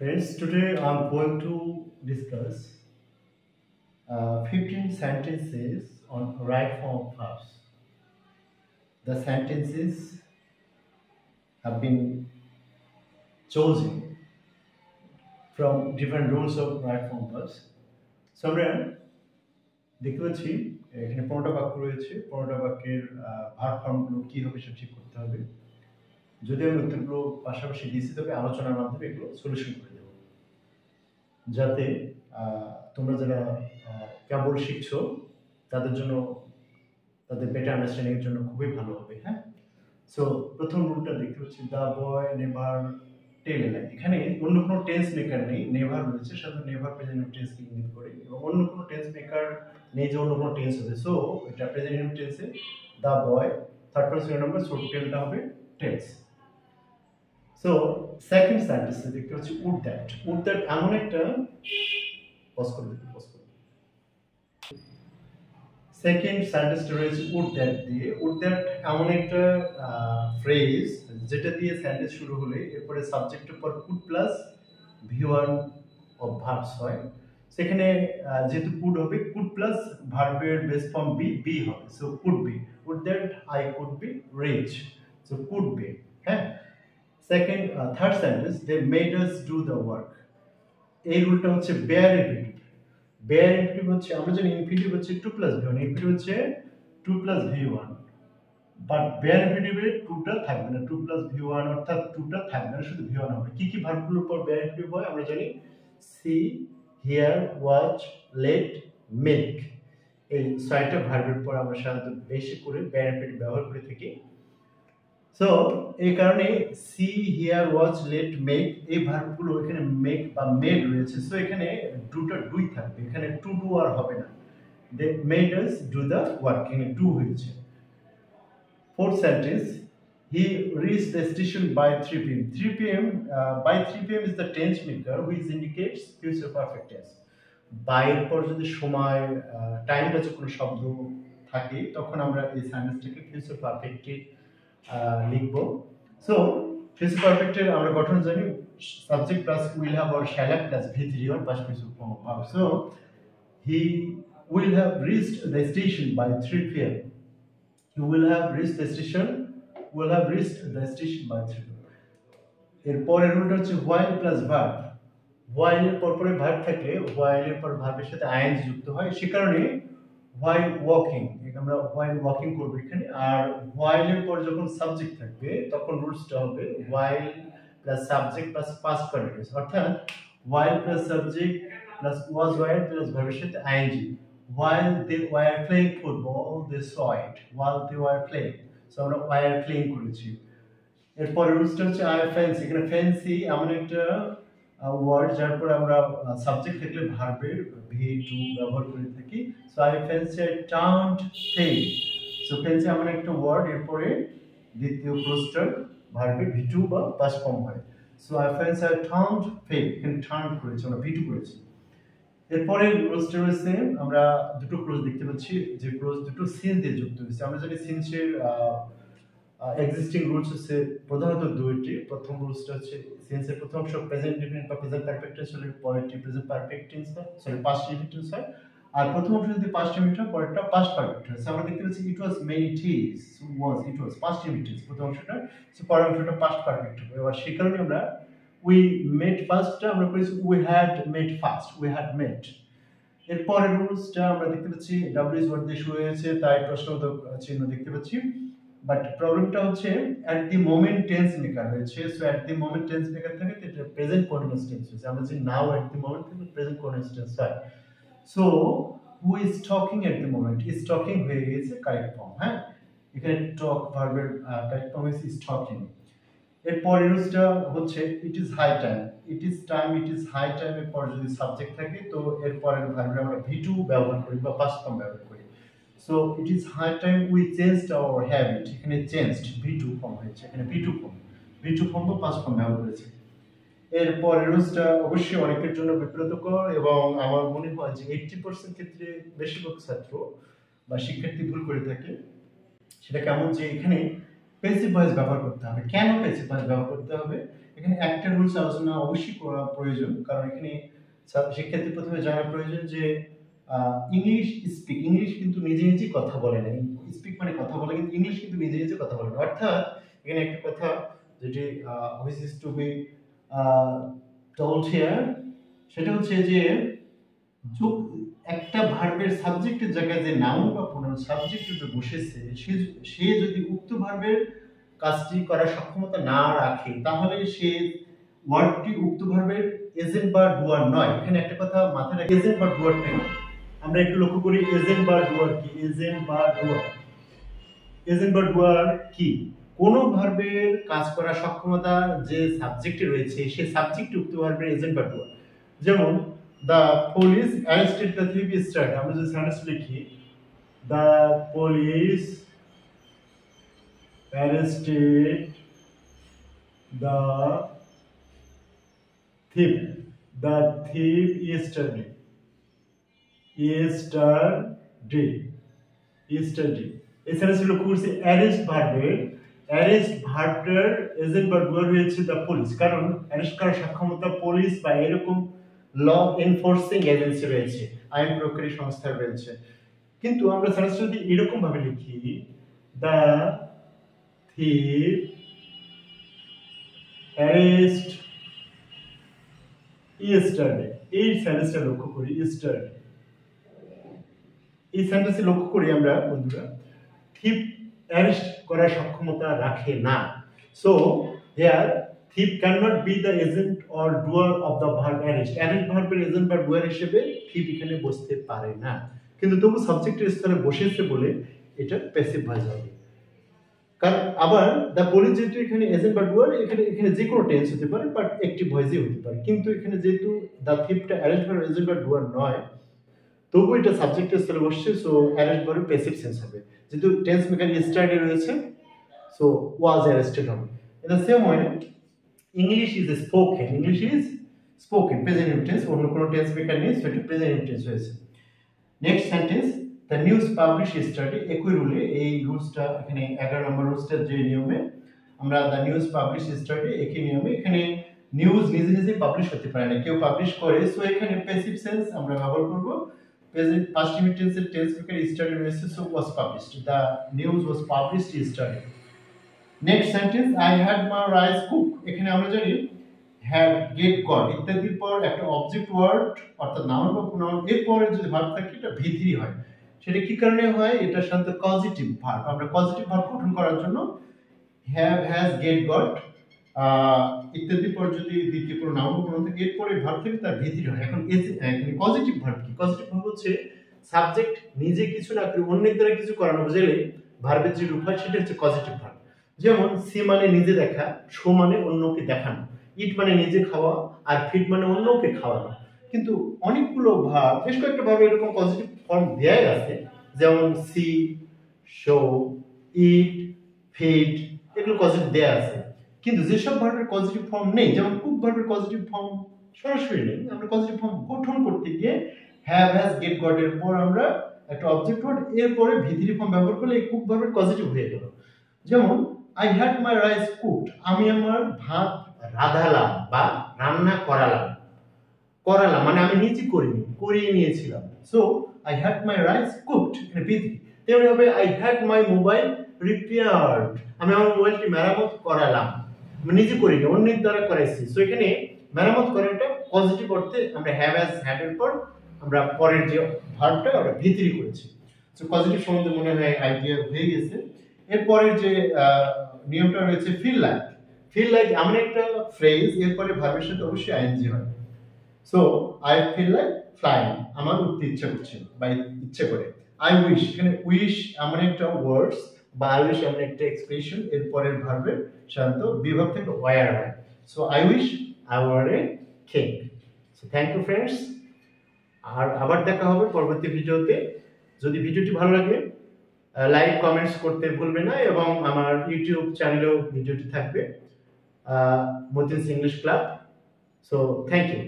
Friends, today I'm going to discuss 15 sentences on right form of verbs. The sentences have been chosen from different rules of right form verbs. So আমরা দেখতে পাচ্ছি এখানে 15টা বাক্য রয়েছে। 15টা বাক্যের verb ফর্মগুলো কি হবে সেটা ঠিক করতে হবে। যদি আমি উত্তরগুলো পাশাপাশি দিয়েছি তবে আলোচনার মাধ্যমে এগুলো সলিউশন করে দেব, যাতে তোমরা যারা কেবল শিখছো তাদের জন্য, তাদের বেটার আন্ডারস্ট্যান্ডিং এর জন্য খুবই ভালো হবে। হ্যাঁ, সো প্রথম রুলটা দেখতে পাচ্ছি, দ্য বয় নেভার টেল এ লাই। এখানে অন্য কোনো টেন্স মেকার নেই, নেভার রয়েছে, সাথে নেভার প্রেজেন্ট টেন্সকে ইঙ্গিত করে, এবং অন্য কোনো টেন্স মেকার নেই যে অন্য কোনো টেন্স হবে। সো এটা প্রেজেন্ট টেন্সে the boy, third person number, so টেলটা হবে টেলস। সো সেকেন্ড সেন্টেন্সে দেখতে পাচ্ছি উড দ্যাট। উড দ্যাট এমন একটা, পজ করে দিতে, পজ করে। সেকেন্ড সেন্টেন্সটা রয়েছে উড দ্যাট দিয়ে। উড দ্যাট এমন একটা ফ্রেজ যেটা দিয়ে সেন্টেন্স শুরু হলে এরপরে সাবজেক্টের পর could plus V one of verbs হয়। সেখানে যেহেতু কুড হবে, কুড প্লাস ভার্বের বেস ফর্ম বি, বি হবে। So could be, would that I could be reach, so could be. হ্যাঁ, second third sentence, they made us do the work. এই রুলটা হচ্ছে বেয়ার রিপিটেড। বেয়ার ইনফিনিটিভ হচ্ছে, আমরা জানি infinitive হচ্ছে 2 প্লাস ভি1, ইনফিনিটিভ হচ্ছে 2 প্লাস ভি1, বাট বেয়ার ইনফিনিটিভে 2টা থাকবে না, 2 প্লাস ভি1 অর্থাৎ 2টা থাকবে না, শুধু ভি1 হবে। কি কি ভার্বগুলোর পর বেয়ার ইনফিনিটিভ হয় আমরা জানি, see, here, watch, let, make. এই 6টা ভার্বের পর আমরা সাধারণত বেশি করে বেয়ার ইনফিনিটিভ ব্যবহার করে থাকি। সো এই কারণে see, here, watch, let, make এই ভার্বগুলো এখানে মেক বা মেড রয়েছে। সো এখানে ডুটা ডুই থাকবে, এখানে টু ডু আর হবে না। They made us do the work, এখানে ডু হয়েছে। Fourth sentence, he reach the station by 3 p.m. 3 p.m. By 3 p.m. is the tense maker which indicates future perfect tense. By এর পর যদি সময়, টাইম বাচক কোনো শব্দ থাকে তখন আমরা এই সেন্টেন্সটাকে ফিউচার পারফেক্টে লিখব। সো ফিউচার পারফেক্টের আমরা গঠন জানি, subject plus will have or shall have plus ভি3 or past perfect form of verb. So he will have reached the station by 3 p.m. He will have reached the station, will have reached the station by 3 p.m. এরপরের রুলটা হচ্ছে while plus verb. while এর পরে verb থাকলে while এর পর ভার্বের সাথে ING যুক্ত হয়, সে কারণে while walking, আমরা while walking করব এখানে। আর while এর পর যখন সাবজেক্ট থাকবে তখন রুলসটা হবে while plus subject plus past continuous, অর্থাৎ while plus subject plus was while plus ভার্বের সাথে ING. While they were playing football, they saw it. While they were playing, so আমরা were playing করেছি। এরপরে রুলসটা হচ্ছে I fancy। এখানে fancy এমন একটা ওয়ার্ড যার পর আমরা সাবজেক্ট থাকলে ভার্বের ভি2 ব্যবহার করে থাকি। So I fancy I turned pale. So fancy এমন একটা ওয়ার্ড, এরপরে দ্বিতীয় ক্লোজটার ভার্বের ভি2 বা পাস্ট ফর্ম হয়। So I fancy I turned pale, এখানে টার্ন করেছি, আমরা ভি2 করেছি। এরপরে ক্লোজটা রয়েছে, আমরা দুটো ক্লোজ দেখতে পাচ্ছি, যে ক্লোজ দুটো সিন্স দিয়ে যুক্ত হয়েছে। আমরা জানি সিন্সের এক্সিস্টিং রুলস হচ্ছে প্রধানত দুইটি। প্রথম রুলসটা হচ্ছে সিন্সের প্রথম অংশ প্রেজেন্ট ডিফিনিট বা প্রেজেন্ট পারফেক্ট টেন্স হলে পরেরটি প্রেজেন্ট পারফেক্ট টেন্স হয়, সরি পাস্ট ইনডিফিনিট টেন্স হয়। আর প্রথম অংশ যদি পাস্ট ইনডিফিনিট হয় পরেরটা পাস্ট পারফেক্ট হয়। আমরা দেখতে পাচ্ছি ইট ওয়াজ মেনি টিজ, ওয়াজ, ইট ওয়াজ পাস্ট ইনডিফিনিট প্রথম অংশটা, সো পরের অংশটা পাস্ট পারফেক্ট হবে। এবার সেই কারণে আমরা উই মেড ফার্স্টটা আমরা করেছি we had made first, we had made. এরপরের রুলসটা আমরা দেখতে পাচ্ছি ডাব্লিউ ওয়ার্ড দিয়ে শুরু হয়েছে, তাই প্রশ্নবোধক চিহ্ন দেখতে পাচ্ছি। বাট প্রবলেমটা হচ্ছে at the moment tense maker রয়েছে। So at the moment tense maker থাকে তো এটা প্রেজেন্ট কন্টিনিউয়াস টেন্স হচ্ছে। আমরা যে নাও অ্যাট দি মোমেন্ট থেকে প্রেজেন্ট কন্টিনিউয়াস টেন্স হয়। So who is talking at the moment, is talking হয়ে গেছে কারেক্ট ফর্ম। হ্যাঁ, এখানে টক ভার্বের কারেক্ট ফর্ম ইজ টকিং। এরপর রুলসটা হচ্ছে it is high time, it is time, it is high time এর পর যদি সাবজেক্ট থাকে তো এরপরের ভার্বে আমরা ভি2 ব্যবহার করি বা পাস্ট ফর্ম ব্যবহার করি। So it is high time we changed our habit, এখানে চেঞ্জড ভি2 ফর্ম হয়েছে, এখানে ভি2 ফর্ম বা পাস্ট ফর্ম ব্যবহার করেছে। এরপর রুলসটা অবশ্যই অনেকের জন্য বিব্রতকর, এবং আমার মনে হয় যে 80% ক্ষেত্রে বেশিরভাগ ছাত্র বা শিক্ষার্থী ভুল করে থাকে। সেটা কেমন, যে এখানে প্যাসিভ ভয়েস ব্যবহার করতে হবে। কেন প্যাসিভ ভয়েস ব্যবহার করতে হবে? এখানে একটা রুলস আলোচনা অবশ্যই করা প্রয়োজন, কারণ এখানে শিক্ষার্থী প্রথমে জানা প্রয়োজন যে ইংলিশ স্পিক, ইংলিশ কিন্তু নিজে নিজে কথা বলে না। স্পিক মানে কথা বলে, কিন্তু ইংলিশ কিন্তু নিজে নিজে কথা বলে না। অর্থাৎ এখানে একটা কথা যেটি which is to be told here, সেটা হচ্ছে যে একটা ভার্বের সাবজেক্টের জায়গায় যে নাউন বা প্রোনাউন সাবজেক্ট রূপে বসেছে, সে যদি উক্ত ভার্বের কাজটি করার সক্ষমতা না রাখে, তাহলে সে ওয়ার্ডটি উক্ত ভার্বের এজেন্ট বা ডুয়ার নয়। এখানে একটা কথা মাথায় রাখি, এজেন্ট বা ডুয়ার নেই। আমরা একটু লক্ষ্য করি এজেন্ট বা ডুয়ার কি। এজেন্ট বা ডুয়ার, এজেন্ট বা ডুয়ার কি? কোন ভার্বের কাজ করার সক্ষমতা যে সাবজেক্টে রয়েছে, সেই সাবজেক্ট উক্ত ভার্বের এজেন্ট বা ডুয়ার। যেমন the police arrested the thief yesterday, আমরা যদি সেন্টেন্স লিখি the police arrested the thief yesterday, এই সেন্টেন্সে লক্ষ্য করছি অ্যারেস্ট ভার্বের এজেন্ট বা ডুয়ার হয়েছে দ্য পুলিশ, কারণ অ্যারেস্ট করার সক্ষমতা পুলিশ বা এরকম ল এনফোর্সিং এজেন্সি রয়েছে, আইন প্রয়োগকারী সংস্থা রয়েছে। কিন্তু আমরা সেন্টেন্সটা যদি এরকম ভাবে লিখি দ্য থিফ অ্যারেস্ট yesterday, এই সেন্টেন্সটা লক্ষ্য করি yesterday, এই সেন্টেন্সে লক্ষ্য করি আমরা বন্ধুরা থিফ অ্যারেস্ট করার সক্ষমতা রাখে না। So here thief can not be the agent or doer of the verb arrest. Arrest ভার্বের এজেন্ট বা ডুয়ার হিসেবে থিফ এখানে বসতে পারে না, কিন্তু তবু সাবজেক্টের স্তরে বসেছে বলে এটা প্যাসিভ ভয়েস হবে। কারণ আবার দ্য পুলিশ যেহেতু এখানে এজেন্ট বা ডুয়ার, এখানে যে কোনো টেন্স হতে পারে, বাট একটি ভয়েসই হতে পারে। কিন্তু এখানে যেহেতু দ্য থিফটা অ্যারেস্ট ভার্ব এজেন্ট বা ডুয়ার নয়, তবু এটা সাবজেক্টের স্তরে বসছে, so arrest verb passive sense হবে। যেহেতু টেন্স মেকার ইয়েস্টারডে রয়েছে, সো ওয়াজ অ্যারেস্টেড হবে। In the same way English is spoken present tense, অন্য কোনো টেন্স মেকার নেই, সো এটা প্রেজেন্ট টেন্স হয়েছে। Next sentence the news publish yesterday, একই রুলে, এই রুলসটা এখানে 11 নম্বর রুলসটা যে নিয়মে আমরা দ্য নিউজ পাবলিশ ইয়েস্টারডে, একই নিয়মে এখানে নিউজ নিজে নিজে পাবলিশ হতে পারে না, কেউ পাবলিশ করে, সো এখানে প্যাসিভ সেন্স আমরা ব্যবহার করব। প্রেজেন্ট পাস্ট ইনডিফিনিট টেন্সের টেন্স মেকার ইয়েস্টারডে রয়েছে, so was published, the news was published yesterday. Next sentence I had my rice cook, এখানে আমরা জানি হ্যাড, গেট, গট ইত্যাদির পর একটা অবজেক্ট ওয়ার্ড অর্থাৎ নাউন বা প্রোনাউন এর পরে যদি ভার্ব থাকে এটা V3 হয়। সেটা কি কারণে হয়? এটা সাধারণত পজিটিভ ভার্ব। আমরা পজিটিভ ভার্ব গঠন করার জন্য হ্যাভ, হ্যাজ, গেট, গট ইত্যাদির পর যদি দ্বিতীয় কোনো নাউন বা প্রোনাউন থাকে এরপরে ভার্ব থাকে তার V3 হয়। এখন এখানে পজিটিভ ভার্ব কি? পজিটিভ ভার্ব হচ্ছে সাবজেক্ট নিজে কিছু না করে অন্যের দ্বারা কিছু করানো বুঝলে ভার্বের যে রূপ হয় সেটা হচ্ছে পজিটিভ ভার্ব। যেমন সি মানে নিজে দেখা, শো মানে অন্যকে দেখানো, ইট মানে নিজে খাওয়া, আর ফিড মানে অন্যকে খাওয়ানো। কিন্তু অনেকগুলো ভার্ব, বেশ কয়েকটা ভার্ব এরকম পজিটিভ ফর্ম দেয়াই আছে, যেমন সি, শো, ইট, ফিড, এগুলো পজিটিভ দেয়া আছে। কিন্তু যেসব ভার্বের পজিটিভ ফর্ম নেই, যেমন কুক ভার্বের পজিটিভ ফর্ম সরাসরি নেই, আমরা পজিটিভ ফর্ম গঠন করতে গিয়ে হ্যাভ, হ্যাজ, গেট, গট এর পর আমরা একটা অবজেক্ট ওয়ার্ড এরপরে V3 ফর্ম ব্যবহার করলে এই কুক ভার্বের পজিটিভ হয়ে গেল। যেমন I had my rice cooked, আমি আমার ভাত রাঁধালাম বা রান্না করালাম মানে আমি নিজে করিনি, করিয়ে নিয়েছিলাম। So I had my rice cooked, এখানে V3। তেমনি হবে I had my mobile repaired, আমি আমার মোবাইলটি মেরামত করালাম, আমি নিজে করিনি, অন্যের দ্বারা করাইছি। সো এখানে মেরামত করাটা পজিটিভ অর্থে আমরা হ্যাভ, হ্যাজ, হ্যাড এর পর আমরা পরের যে ভার্বটা ওটা V3 করেছি। সো পজিটিভ সম্বন্ধে মনে হয় আইডিয়া হয়ে গেছে। এরপরের যে নিয়মটা রয়েছে ফিল লাইক এমন একটা ফ্রেজ এরপরে ভার্বের সাথে অবশ্যই আইএনজি হয়। So I feel like flying, আমার উঠতে ইচ্ছা করছে বা ইচ্ছে করে। আই উইশ, এখানে উইশ এমন একটা ওয়ার্ডস বা আই উইশ এমন একটা এক্সপ্রেশন এরপরের ভার্বের সাধারণত বিভাগ থেকে ওয়ার হয়। So I wish I were a cake. So thank you friends, আর আবার দেখা হবে পরবর্তী ভিডিওতে। যদি ভিডিওটি ভালো লাগে লাইক কমেন্টস করতে ভুলবে না, এবং আমার ইউটিউব চ্যানেলেও ভিডিওটি থাকবে, Matin's English club. So thank you.